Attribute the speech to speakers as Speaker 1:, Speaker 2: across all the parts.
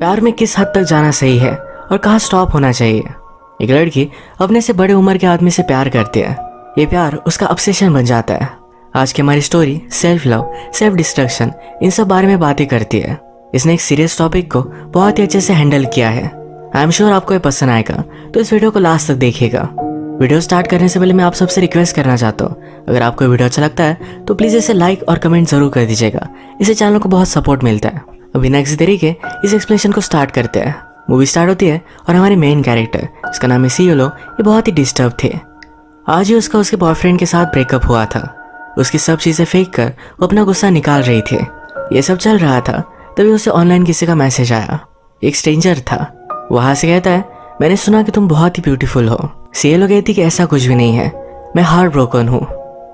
Speaker 1: प्यार में किस हद तक जाना सही है और कहाँ स्टॉप होना चाहिए। एक लड़की अपने से बड़े उम्र के आदमी से प्यार करती है। ये प्यार उसका ऑब्सेशन बन जाता है। आज की हमारी story self love, self destruction, इन सब बारे में बातें करती है। इसने एक सीरियस टॉपिक को बहुत ही अच्छे से हैंडल किया है। आई एम श्योर आपको ये पसंद आएगा, तो इस वीडियो को लास्ट तक देखिएगा। वीडियो स्टार्ट करने से पहले मैं आप सबसे रिक्वेस्ट करना चाहता हूँ, अगर आपको वीडियो अच्छा लगता है तो प्लीज़ इसे लाइक और कमेंट जरूर कर दीजिएगा। इससे चैनल को बहुत सपोर्ट मिलता है। अभी नेक्स्ट तरीके इस एक्सप्लेनेशन को स्टार्ट करते हैं। मूवी स्टार्ट होती है और हमारे मेन कैरेक्टर, इसका नाम है सीयोलो, ये बहुत ही डिस्टर्ब थे। आज ही उसका उसके बॉयफ्रेंड के साथ ब्रेकअप हुआ था। उसकी सब चीज़ें फेंक कर वो अपना गुस्सा निकाल रही थी। ये सब चल रहा था, तभी उसे ऑनलाइन किसी का मैसेज आया। एक स्ट्रेंजर था। वहाँ से कहता है, मैंने सुना कि तुम बहुत ही ब्यूटीफुल हो। सीयोलो कहती कि ऐसा कुछ भी नहीं है, मैं हार्ट ब्रोकन हूँ।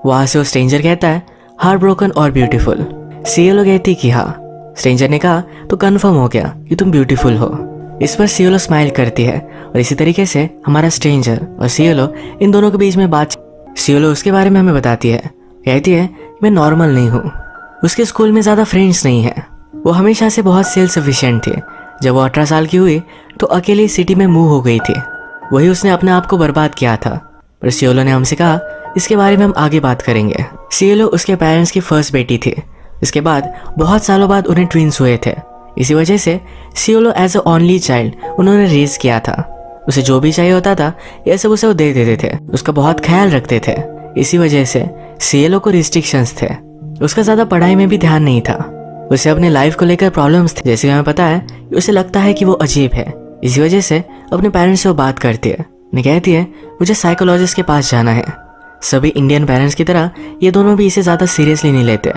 Speaker 1: वहाँ से वो स्ट्रेंजर कहता है, हार्ट ब्रोकन और ब्यूटीफुल। सीयोलो कहती कि हाँ। स्ट्रेंजर ने कहा, तो कंफर्म हो गया कि तुम ब्यूटीफुल हो। इस पर सीयोलो स्माइल करती है और इसी तरीके से हमारा स्ट्रेंजर और सीयोलो इन दोनों के बीच में बात। सीयोलो उसके बारे में हमें बताती है। कहती है मैं नॉर्मल नहीं हूँ। उसके स्कूल में ज़्यादा फ्रेंड्स नहीं है। वो हमेशा से बहुत सेल्फ सफिशिएंट थी। जब वो 18 साल की हुई तो अकेली सिटी में मूव हो गई थी। वही उसने अपने आप को बर्बाद किया था। पर सीयोलो ने हमसे कहा, इसके बारे में हम आगे बात करेंगे। सीयोलो उसके पेरेंट्स की फर्स्ट बेटी थी। इसके बाद बहुत सालों बाद उन्हें ट्विंस हुए थे। इसी वजह से सीयोलो एज अ ओनली चाइल्ड उन्होंने रेज किया था। उसे जो भी चाहिए होता था ये सब उसे वो दे देते थे। उसका बहुत ख्याल रखते थे। इसी वजह से सीयोलो को रिस्ट्रिक्शंस थे। उसका ज़्यादा पढ़ाई में भी ध्यान नहीं था। उसे अपने लाइफ को लेकर प्रॉब्लम्स थे। जैसे हमें पता है कि उसे लगता है कि वो अजीब है। इसी वजह से अपने पेरेंट्स से वो बात करती है। उन्हें कहती है मुझे साइकोलॉजिस्ट के पास जाना है। सभी इंडियन पेरेंट्स की तरह ये दोनों भी इसे ज़्यादा सीरियसली नहीं लेते।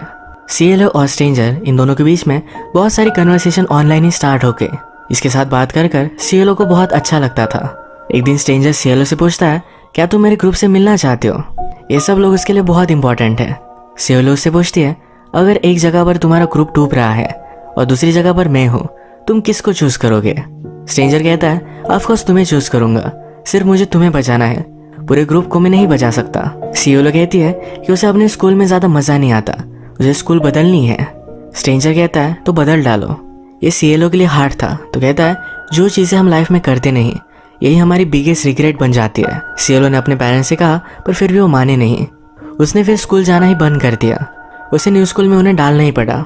Speaker 1: सीयोलो और स्ट्रेंजर इन दोनों के बीच में बहुत सारी कन्वर्सेशन ऑनलाइन ही स्टार्ट हो गई। इसके साथ बात कर कर सीयोलो को बहुत अच्छा लगता था। एक दिन स्ट्रेंजर सीयोलो से पूछता है, क्या तुम मेरे ग्रुप से मिलना चाहते हो? ये सब लोग उसके लिए बहुत इंपॉर्टेंट है। सीयोलो उससे पूछती है, अगर एक जगह पर तुम्हारा ग्रुप डूब रहा है और दूसरी जगह पर मैं हूँ, तुम किसको चूज करोगे? स्ट्रेंजर कहता है, ऑफ कोर्स तुम्हें चूज करूंगा। सिर्फ मुझे तुम्हें बचाना है, पूरे ग्रुप को मैं नहीं बचा सकता। सीयोलो कहती है कि उसे अपने स्कूल में ज्यादा मजा नहीं आता, उसे स्कूल बदलनी है। स्ट्रेंजर कहता है, तो बदल डालो। ये सीयोलो के लिए हार्ड था, तो कहता है, जो चीजें हम लाइफ में करते नहीं यही हमारी बिगेस्ट रिग्रेट बन जाती है। सीयोलो ने अपने पेरेंट्स से कहा, पर फिर भी वो माने नहीं। उसने फिर स्कूल जाना ही बंद कर दिया। उसे न्यू स्कूल में उन्हें डालना ही पड़ा।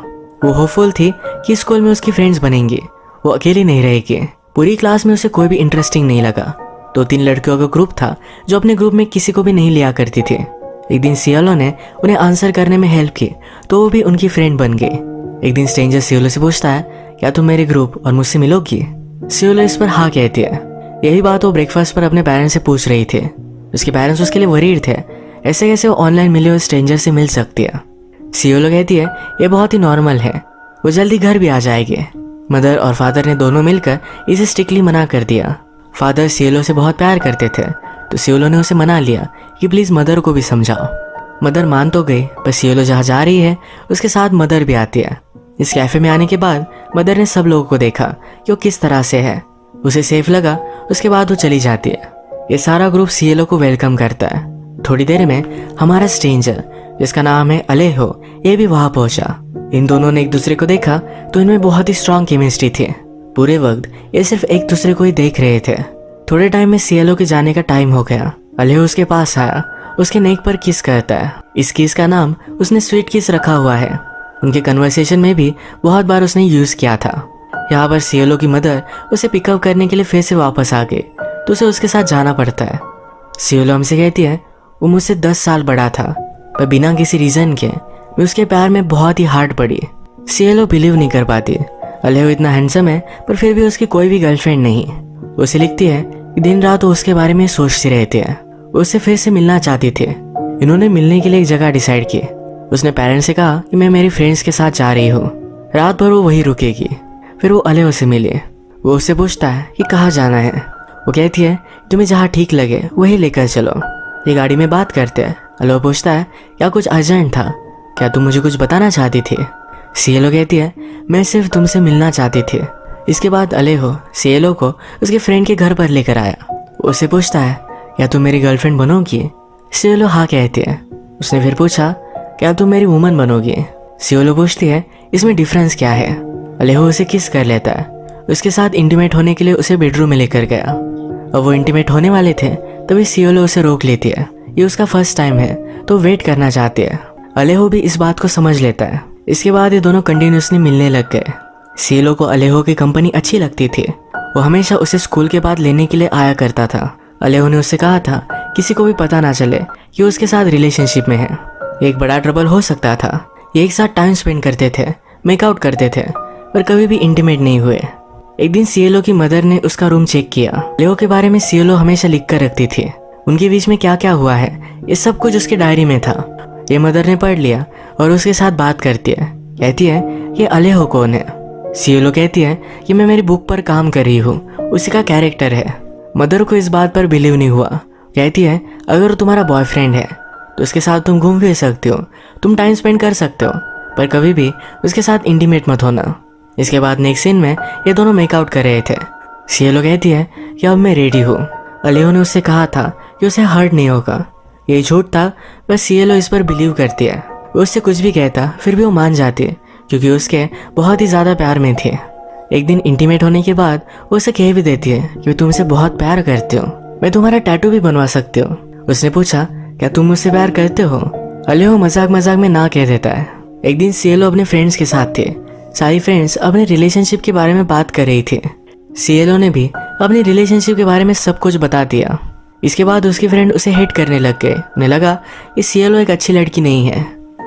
Speaker 1: वो होपफुल थी कि स्कूल में उसकी फ्रेंड्स बनेंगी, वो अकेली नहीं रहेगी। पूरी क्लास में उसे कोई भी इंटरेस्टिंग नहीं लगा। 2-3 लड़कियों का ग्रुप था जो अपने ग्रुप में किसी को भी नहीं लिया करती थी। एक दिन सीयोलो ने उन्हें आंसर करने में हेल्प की तो वो भी उनकी फ्रेंड बन गई। एक दिन स्ट्रेंजर सीयोलो से पूछता है, क्या तुम मेरे ग्रुप और मुझसे मिलोगी? सीयोलो इस पर हाँ कहती है। यही बात वो ब्रेकफास्ट पर अपने पेरेंट्स से पूछ रही थी। उसके पेरेंट्स उसके लिए वरीड थे, ऐसे कैसे वो ऑनलाइन मिले हुए स्ट्रेंजर से मिल सकती है। सीयोलो कहती है, ये बहुत ही नॉर्मल है, वो जल्दी घर भी आ जाएगी। मदर और फादर ने दोनों मिलकर इसे स्ट्रिक्टली मना कर दिया। फादर सीयोलो से बहुत प्यार करते थे, तो सीयोलो ने उसे मना लिया कि प्लीज मदर को भी समझाओ। मदर मान तो गई, पर सीयोलो जहाँ जा रही है उसके साथ मदर भी आती है। इस कैफे में आने के बाद मदर ने सब लोगों को देखा कि वो किस तरह से है। उसे सेफ लगा, उसके बाद वो चली जाती है। ये सारा ग्रुप सीयोलो को वेलकम करता है। थोड़ी देर में हमारा स्ट्रेंजर, जिसका नाम है अलेहो, ये भी वहां पहुंचा। इन दोनों ने एक दूसरे को देखा तो इनमें बहुत ही स्ट्रांग केमिस्ट्री थी। पूरे वक्त ये सिर्फ एक दूसरे को ही देख रहे थे। थोड़े टाइम में सीयोलो के जाने का टाइम हो गया। अलेहो उसके पास आया, उसके नेक पर किस करता है। इस किस का नाम उसने स्वीट किस रखा हुआ है। उनके कन्वर्सेशन में भी बहुत बार उसने यूज किया था। यहाँ पर सीयोलो की मदर उसे पिकअप करने के लिए फिर से वापस आ गई, तो उसे उसके साथ जाना पड़ता है। सीयोलो हमसे कहती है, वो मुझसे 10 साल बड़ा था, पर बिना किसी रीजन के मैं उसके प्यार में बहुत ही हार्ड पड़ी। सीयोलो बिलीव नहीं कर पाती। अलेहो इतना हैंडसम है, पर फिर भी उसकी कोई भी गर्लफ्रेंड नहीं। उसे लिखती है कि दिन रात वो उसके बारे में सोचती रहती है। वो उससे फिर से मिलना चाहती थी। इन्होंने मिलने के लिए एक जगह डिसाइड की। उसने पेरेंट्स से कहा कि मैं मेरी फ्रेंड्स के साथ जा रही हूँ, रात भर वो वहीं रुकेगी। फिर वो अलेहो से मिले। वो उससे पूछता है कि कहाँ जाना है। वो कहती है, तुम्हें जहाँ ठीक लगे वही लेकर चलो। ये गाड़ी में बात करते हैं। अलेहो पूछता है, क्या कुछ अर्जेंट था? क्या तुम मुझे कुछ बताना चाहती थी? सीयोलो कहती है, मैं सिर्फ तुमसे मिलना चाहती थी। इसके बाद अलेहो सीयोलो को उसके फ्रेंड के घर पर लेकर आया। उससे पूछता है, क्या तुम मेरी गर्लफ्रेंड बनोगी? सीयोलो हाँ कहती है। उसने फिर पूछा, क्या तुम मेरी वुमन बनोगी? सीयोलो पूछती है, इसमें डिफरेंस क्या है? अलेहो उसे किस कर लेता है। उसके साथ इंटीमेट होने के लिए उसे बेडरूम में लेकर गया। अब वो इंटीमेट होने वाले थे तभी सियोलो उसे रोक लेती है। ये उसका फर्स्ट टाइम है तो वेट करना चाहती है। अलेहो भी इस बात को समझ लेता है। इसके बाद ये दोनों कंटिन्यूसली मिलने लग गए। सियोलो को अलेहो की कंपनी अच्छी लगती थी। वो हमेशा उसे स्कूल के बाद लेने के लिए आया करता था। अलेहो ने उससे कहा था किसी को भी पता ना चले कि वो उसके साथ रिलेशनशिप में है। एक बड़ा ट्रबल हो सकता था। ये एक साथ टाइम स्पेंड करते थे, मेकआउट करते थे, पर कभी भी इंटीमेट नहीं हुए। एक दिन सियोलो की मदर ने उसका रूम चेक किया। अलेहो के बारे में सियोलो हमेशा लिख कर रखती थी। उनके बीच में क्या क्या हुआ है ये सब कुछ उसके डायरी में था। ये मदर ने पढ़ लिया और उसके साथ बात करती है। कहती है ये अलेहो कौन है। सियोलो कहती है कि मैं मेरी बुक पर काम कर रही हूँ, उसी का कैरेक्टर है। मदर को इस बात पर बिलीव नहीं हुआ। कहती है अगर वो तुम्हारा बॉयफ्रेंड है तो उसके साथ तुम घूम फिर सकते हो, तुम टाइम स्पेंड कर सकते हो, पर कभी भी उसके साथ इंटीमेट मत होना। इसके बाद नेक्स्ट सीन में ये दोनों मेकआउट कर रहे थे। सियोलो कहती है कि अब मैं रेडी हूँ। अलेहो ने उससे कहा था कि उसे हर्ट नहीं होगा। ये झूठ था, बस सियोलो इस पर बिलीव करती है। वो उससे कुछ भी कहता फिर भी वो मान जाती है क्योंकि उसके बहुत ही ज़्यादा प्यार में थी। एक दिन इंटीमेट होने के बाद वो उसे कह भी देती है कि मैं तुमसे बहुत प्यार करती हूँ, मैं तुम्हारा टैटू भी बनवा सकती हूँ। उसने पूछा क्या तुम मुझसे प्यार करते हो। अलेहो मजाक मजाक में ना कह देता है। एक दिन सियोलो अपने फ्रेंड्स के साथ थे। सारी फ्रेंड्स अपने रिलेशनशिप के बारे में बात कर रही थी। सियोलो ने भी अपनी रिलेशनशिप के बारे में सब कुछ बता दिया। इसके बाद उसकी फ्रेंड उसे हेट करने लग गए। उन्हें लगा कि सियोलो एक अच्छी लड़की नहीं है।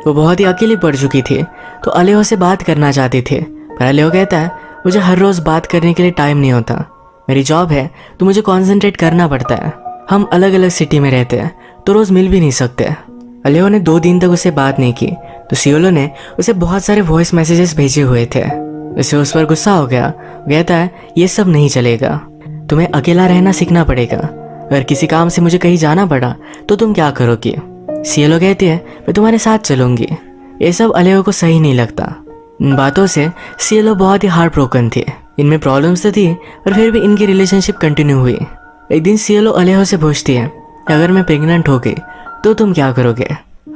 Speaker 1: वो बहुत ही अकेली पड़ चुकी थी तो अलेहो से बात करना चाहती थी, पर अलेहो कहता है मुझे हर रोज़ बात करने के लिए टाइम नहीं होता, मेरी जॉब है तो मुझे कॉन्सेंट्रेट करना पड़ता है। हम अलग अलग सिटी में रहते हैं तो रोज़ मिल भी नहीं सकते। अलेहो ने 2 दिन तक उससे बात नहीं की तो सियोलो ने उसे बहुत सारे वॉइस मैसेजेस भेजे हुए थे। उसे उस पर गुस्सा हो गया। कहता है ये सब नहीं चलेगा, तुम्हें अकेला रहना सीखना पड़ेगा। अगर किसी काम से मुझे कहीं जाना पड़ा तो तुम क्या करोगी। सियोलो कहती है मैं तुम्हारे साथ चलूंगी। ये सब अलेहो को सही नहीं लगता। इन बातों से सियोलो बहुत ही हार्ट ब्रोकन थी। इनमें प्रॉब्लम्स तो थी पर फिर भी इनकी रिलेशनशिप कंटिन्यू हुई। एक दिन सियोलो अलेहो से पूछती है अगर मैं प्रेग्नेंट हो गई तो तुम क्या करोगे।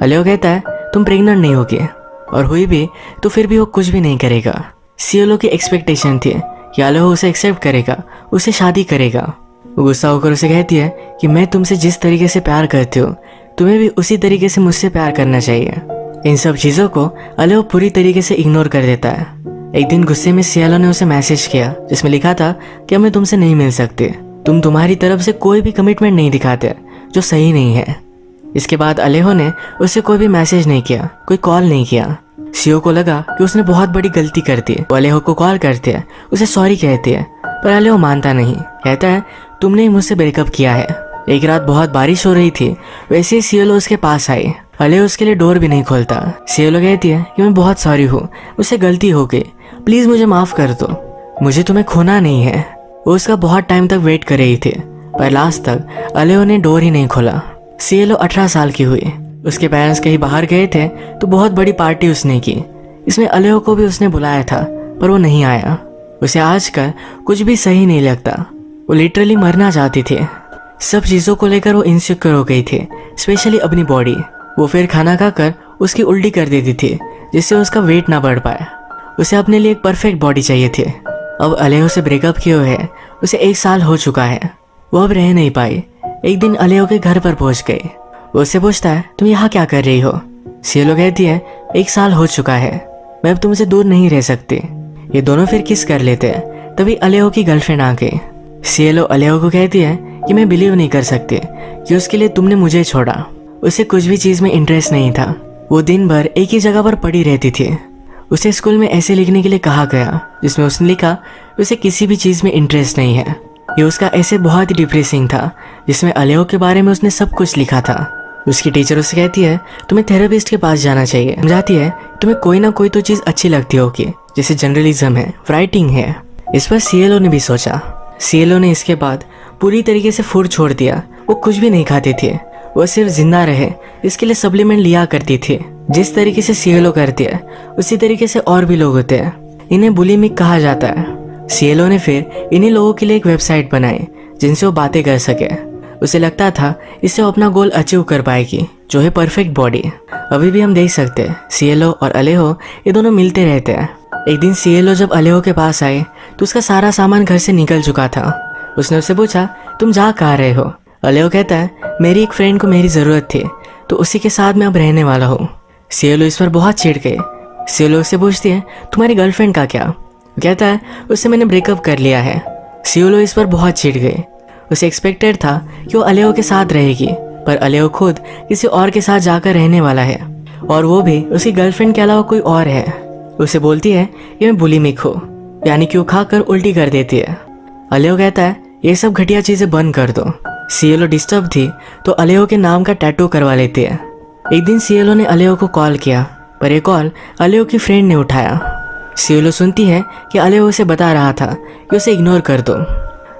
Speaker 1: अलेहो कहता है तुम प्रेग्नेंट नहीं होगी और हुई भी तो फिर भी वो कुछ भी नहीं करेगा। सियोलो की एक्सपेक्टेशन थी कि अलेहो उसे एक्सेप्ट करेगा, उसे शादी करेगा। वो गुस्सा होकर उसे कहती है कि मैं तुमसे जिस तरीके से प्यार करती हूँ तुम्हें भी उसी तरीके से मुझसे प्यार करना चाहिए। इन सब चीज़ों को अलेहो पूरी तरीके से इग्नोर कर देता है। एक दिन गुस्से में सियोलो ने उसे मैसेज किया जिसमें लिखा था कि मैं तुमसे नहीं मिल सकती, तुम तुम्हारी तरफ से कोई भी कमिटमेंट नहीं दिखाते जो सही नहीं है। इसके बाद अलेहो ने उससे कोई भी मैसेज नहीं किया, कोई कॉल नहीं किया। सियो को लगा कि उसने बहुत बड़ी गलती कर दी। वो अलेहो को कॉल करती है, उसे सॉरी कहती है, पर अलेहो मानता नहीं। कहता है तुमने ही मुझसे ब्रेकअप किया है। एक रात बहुत बारिश हो रही थी, वैसे ही सियोलो उसके पास आई। अलेहो उसके लिए डोर भी नहीं खोलता। सियोलो कहती है कि मैं बहुत सॉरी हूँ, मुझसे गलती हो गई, प्लीज मुझे माफ कर दो, मुझे तुम्हें खोना नहीं है। वो उसका बहुत टाइम तक वेट कर रही थी पर लास्ट तक अलेहो ने डोर ही नहीं खोला। सियोलो 18 साल की हुई। उसके पेरेंट्स कहीं बाहर गए थे तो बहुत बड़ी पार्टी उसने की। इसमें अलेहो को भी उसने बुलाया था पर वो नहीं आया। उसे आजकल कुछ भी सही नहीं लगता। वो लिटरली मरना चाहती थी। सब चीज़ों को लेकर वो इनसिक्योर हो गई थी, स्पेशली अपनी बॉडी। वो फिर खाना खाकर उसकी उल्टी कर देती थी जिससे उसका वेट ना बढ़ पाए। उसे अपने लिए एक परफेक्ट बॉडी चाहिए थी। अब अलेहो से ब्रेकअप किए हुए उसे 1 साल हो चुका है। वो अब रह नहीं पाई। एक दिन अलेहो के घर पर पहुंच गई। वो उससे पूछता है तुम यहाँ क्या कर रही हो। सियोलो कहती है 1 साल हो चुका है, मैं अब तुमसे दूर नहीं रह सकती। ये दोनों फिर किस कर लेते हैं। तभी अलेहो की गर्लफ्रेंड आ गई। सियोलो अलेहो को कहती है कि मैं बिलीव नहीं कर सकती कि उसके लिए तुमने मुझे छोड़ा। उसे कुछ भी चीज़ में इंटरेस्ट नहीं था। वो दिन भर एक ही जगह पर पड़ी रहती थी। उसे स्कूल में ऐसे लिखने के लिए कहा गया जिसमें उसने लिखा उसे किसी भी चीज़ में इंटरेस्ट नहीं है। ये उसका ऐसे बहुत ही डिप्रेसिंग था जिसमें अलेहो के बारे में उसने सब कुछ लिखा था। उसकी टीचर उसे कहती है तुम्हें थेरेपिस्ट के पास जाना चाहिए। समझाती है तुम्हें कोई ना कोई तो चीज़ अच्छी लगती होगी, जैसे जर्नलिज्म है, राइटिंग है। इस पर सियोलो ने भी सोचा। सियोलो ने इसके बाद पूरी तरीके से फूड छोड़ दिया। वो कुछ भी नहीं खाती थी, वो सिर्फ जिंदा रहे इसके लिए सप्लीमेंट लिया करती थी। जिस तरीके से सियोलो करती है उसी तरीके से और भी लोग होते हैं। इन्हें बुलिमिक कहा जाता है। सियोलो ने फिर इन्हीं लोगों के लिए एक वेबसाइट बनाई जिनसे वो बातें कर सके। उसे लगता था इससे वो अपना गोल अचीव कर पाएगी, जो है परफेक्ट बॉडी। अभी भी हम देख सकते हैं सियोलो और अलेहो ये दोनों मिलते रहते हैं। एक दिन सियोलो जब अलेहो के पास आई तो उसका सारा सामान घर से निकल चुका था। उसने उससे पूछा, तुम जा कहाँ रहे हो? अलेहो कहता है, मेरी एक फ्रेंड को मेरी ज़रूरत थी तो उसी के साथ मैं अब रहने वाला हूँ। सियोलो इस पर बहुत चिढ़ गए। सियोलो उससे पूछती है, तुम्हारी गर्लफ्रेंड का क्या? वो कहता है, उससे मैंने ब्रेकअप कर लिया है। सियोलो इस पर बहुत चिढ़ गए। उसे एक्सपेक्टेड था कि वो अलेहो के साथ रहेगी, पर अलेहो खुद किसी और के साथ जाकर रहने वाला है, और वो भी उसकी गर्लफ्रेंड के अलावा कोई और है। उसे बोलती है कि मैं बुलिमिक हूँ, यानी कि वो खाकर उल्टी कर देती है। अलेहो कहता है, ये सब घटिया चीज़ें बंद कर दो। सियोलो डिस्टर्ब थी तो अलेहो के नाम का टैटू करवा लेती है। एक दिन सियोलो ने अलेहो को कॉल किया, पर यह कॉल अलेहो की फ्रेंड ने उठाया। सियोलो सुनती है कि अलेहो उसे बता रहा था कि उसे इग्नोर कर दो।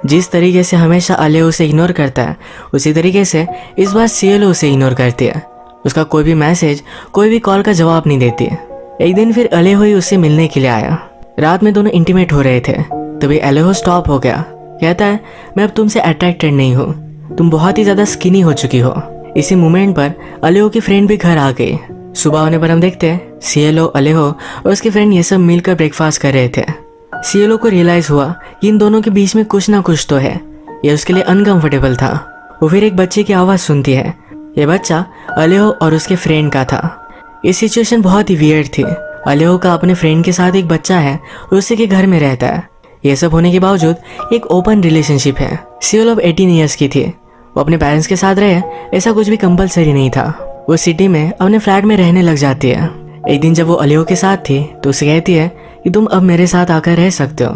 Speaker 1: जिस तरीके से हमेशा अलेहो उसे इग्नोर करता है, उसी तरीके से इस बार सियोलो उसे इग्नोर करती है। उसका कोई भी मैसेज, कोई भी कॉल का जवाब नहीं देती है। एक दिन फिर अलेहो ही उससे मिलने के लिए आया। रात में दोनों इंटीमेट हो रहे थे, तभी अलेहो स्टॉप हो गया। कहता है, मैं अब तुमसे अट्रैक्टेड नहीं हूँ, तुम बहुत ही ज़्यादा स्किनी हो चुकी हो। इसी मोमेंट पर अलेहो की फ्रेंड भी घर आ गई। सुबह होने पर हम देखते हैं सियोलो, अलेहो और उसके फ्रेंड ये सब मिलकर ब्रेकफास्ट कर रहे थे। सियोलो को रियलाइज़ हुआ कि इन दोनों के बीच में कुछ ना कुछ तो है। ये उसके लिए अनकंफर्टेबल था। वो फिर एक बच्चे की आवाज़ सुनती है। ये बच्चा अलेहो और उसके फ्रेंड का था। ये सिचुएशन बहुत ही वियर्ड थी। अलेहो का अपने फ्रेंड के साथ एक बच्चा है और उसी के घर में रहता है। ये सब होने के बावजूद एक ओपन रिलेशनशिप है। सियोलो अब 18 ईयर्स की थी। वो अपने पेरेंट्स के साथ रहे, ऐसा कुछ भी कंपलसरी नहीं था। वो सिटी में अपने फ्लैट में रहने लग जाती है। एक दिन जब वो अलेहो के साथ थी तो उसे कहती है कि तुम अब मेरे साथ आकर रह सकते हो,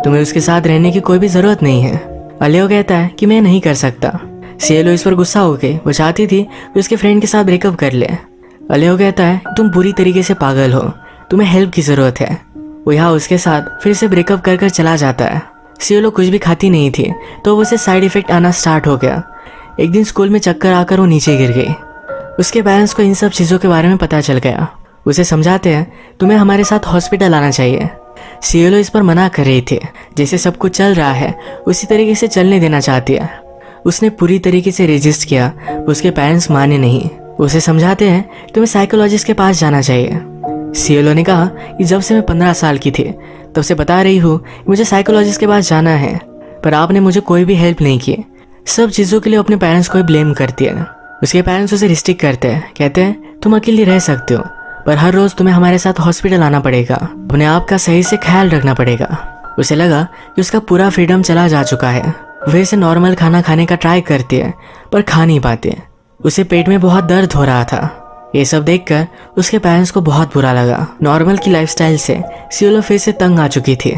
Speaker 1: तुम्हें उसके साथ रहने की कोई भी ज़रूरत नहीं है। अलेहो कहता है कि मैं नहीं कर सकता। सियोलो इस पर गुस्सा हो गई। वो चाहती थी कि उसके फ्रेंड के साथ ब्रेकअप कर ले। अलेहो कहता है, तुम पूरी तरीके से पागल हो, तुम्हें हेल्प की ज़रूरत है। वो यहाँ उसके साथ फिर से ब्रेकअप कर कर चला जाता है। सियोलो कुछ भी खाती नहीं थी तो उसे साइड इफेक्ट आना स्टार्ट हो गया। एक दिन स्कूल में चक्कर आकर वो नीचे गिर गई। उसके पेरेंट्स को इन सब चीज़ों के बारे में पता चल गया। उसे समझाते हैं, तुम्हें हमारे साथ हॉस्पिटल आना चाहिए। सियोलो इस पर मना कर रही थी। जैसे सब कुछ चल रहा है उसी तरीके से चलने देना चाहती है। उसने पूरी तरीके से रेजिस्ट किया, उसके पेरेंट्स माने नहीं। उसे समझाते हैं, तुम्हें साइकोलॉजिस्ट के पास जाना चाहिए। सियोलो ने कहा कि जब से मैं 15 साल की थी तब से बता रही हूँ मुझे साइकोलॉजिस्ट के पास जाना है, पर आपने मुझे कोई भी हेल्प नहीं की। सब चीज़ों के लिए अपने पेरेंट्स को ही ब्लेम करती है। उसके पेरेंट्स उसे रिस्ट्रिक्ट करते हैं, कहते हैं तुम अकेली रह सकते हो, पर हर रोज़ तुम्हें हमारे साथ हॉस्पिटल आना पड़ेगा, अपने आप का सही से ख्याल रखना पड़ेगा। उसे लगा कि उसका पूरा फ्रीडम चला जा चुका है। वह इसे नॉर्मल खाना खाने का ट्राई करती है पर खा नहीं पाती। उसे पेट में बहुत दर्द हो रहा था। ये सब देखकर उसके पेरेंट्स को बहुत बुरा लगा। नॉर्मल की लाइफस्टाइल से सियोलो फिर से तंग आ चुकी थी।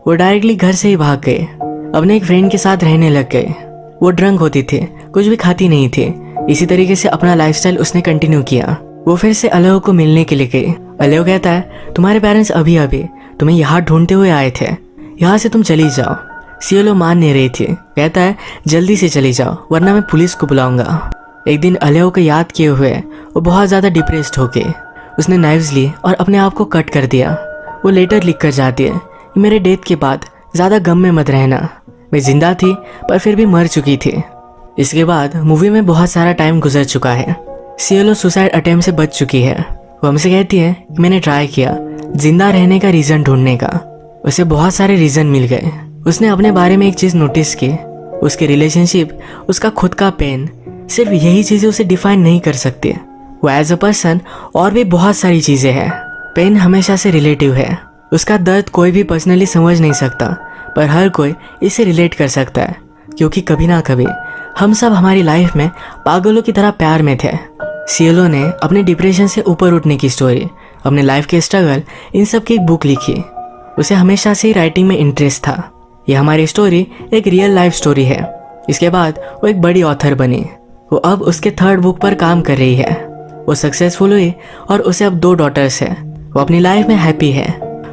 Speaker 1: वो डायरेक्टली घर से ही भाग गए, अपने एक फ्रेंड के साथ रहने लग गए। वो ड्रंक होती थी, कुछ भी खाती नहीं थी। इसी तरीके से अपना लाइफस्टाइल उसने कंटिन्यू किया। वो फिर से अलेहो को मिलने के लिए गई। अलेहो कहता है, तुम्हारे पेरेंट्स अभी अभी तुम्हें यहाँ ढूंढते हुए आए थे, यहाँ से तुम चली जाओ। सियोलो मान नहीं रही थी। कहता है, जल्दी से चली जाओ वरना मैं पुलिस को बुलाऊंगा। एक दिन अलेहो को याद किए हुए वो बहुत ज़्यादा डिप्रेस्ड हो गई। उसने नाइव्स ली और अपने आप को कट कर दिया। वो लेटर लिख कर जाती है कि मेरे डेथ के बाद ज़्यादा गम में मत रहना, मैं जिंदा थी पर फिर भी मर चुकी थी। इसके बाद मूवी में बहुत सारा टाइम गुजर चुका है। सियोलो सुसाइड अटेम्प्ट से बच चुकी है। वो हमसे कहती है कि मैंने ट्राई किया जिंदा रहने का रीज़न ढूंढने का, उसे बहुत सारे रीज़न मिल गए। उसने अपने बारे में एक चीज़ नोटिस की, उसके रिलेशनशिप, उसका खुद का पेन, सिर्फ यही चीज़ें उसे डिफाइन नहीं कर सकती। वो एज अ पर्सन और भी बहुत सारी चीज़ें हैं। पेन हमेशा से रिलेटिव है। उसका दर्द कोई भी पर्सनली समझ नहीं सकता, पर हर कोई इसे रिलेट कर सकता है, क्योंकि कभी ना कभी हम सब हमारी लाइफ में पागलों की तरह प्यार में थे। सियोलो ने अपने डिप्रेशन से ऊपर उठने की स्टोरी, अपने लाइफ के स्ट्रगल, इन सब की एक बुक लिखी। उसे हमेशा से ही राइटिंग में इंटरेस्ट था। यह हमारी स्टोरी एक रियल लाइफ स्टोरी है। इसके बाद वो एक बड़ी ऑथर बनी। वो अब उसके 3rd बुक पर काम कर रही है। वो सक्सेसफुल हुई और उसे अब 2 डॉटर्स है। वो अपनी लाइफ में हैप्पी है।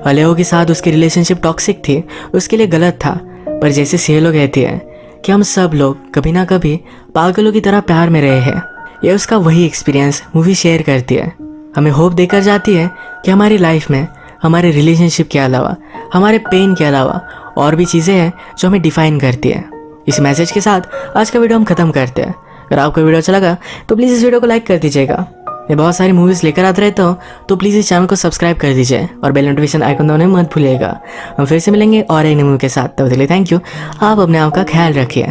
Speaker 1: अलेहो के साथ उसकी रिलेशनशिप टॉक्सिक थी, उसके लिए गलत था, पर जैसे सियोलो कहती है कि हम सब लोग कभी ना कभी पागलों की तरह प्यार में रहे हैं। यह उसका वही एक्सपीरियंस मूवी शेयर करती है। हमें होप देकर जाती है कि हमारी लाइफ में हमारे रिलेशनशिप के अलावा, हमारे पेन के अलावा और भी चीज़ें हैं जो हमें डिफाइन करती है। इस मैसेज के साथ आज का वीडियो हम ख़त्म करते हैं। अगर आपको वीडियो अच्छा लगा तो प्लीज़ इस वीडियो को लाइक कर दीजिएगा। मैं बहुत सारी मूवीज़ लेकर आते रहता हूँ, तो प्लीज़ इस चैनल को सब्सक्राइब कर दीजिए और बेल नोटिफिकेशन आइकन दबाना मत भूलिएगा। हम फिर से मिलेंगे और एक नई मूवी के साथ। तब तक के लिए थैंक यू। आप अपने आप का ख्याल रखिए।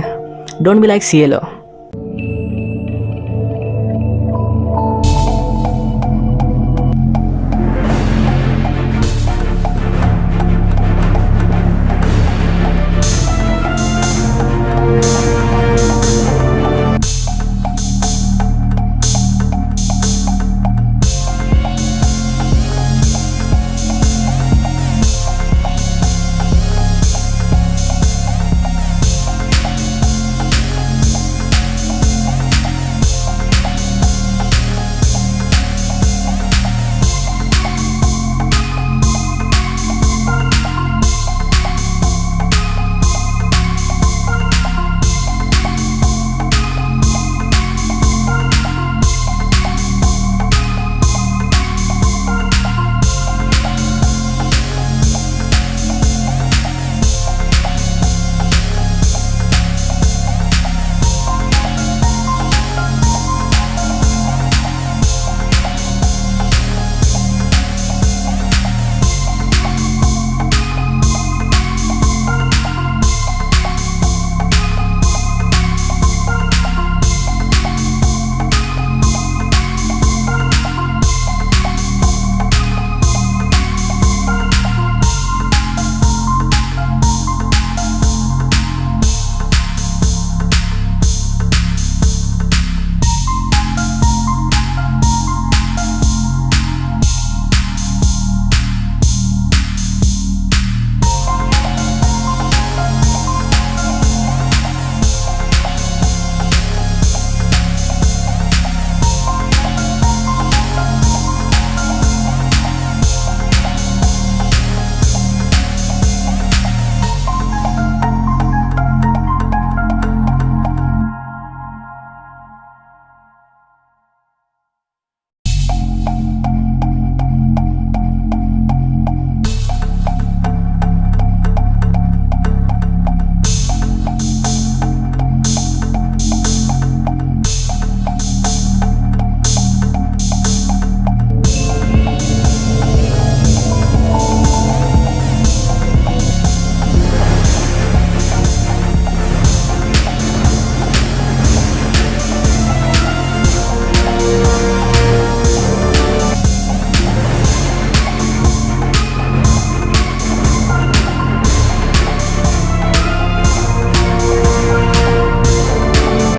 Speaker 1: Don't be like CLO।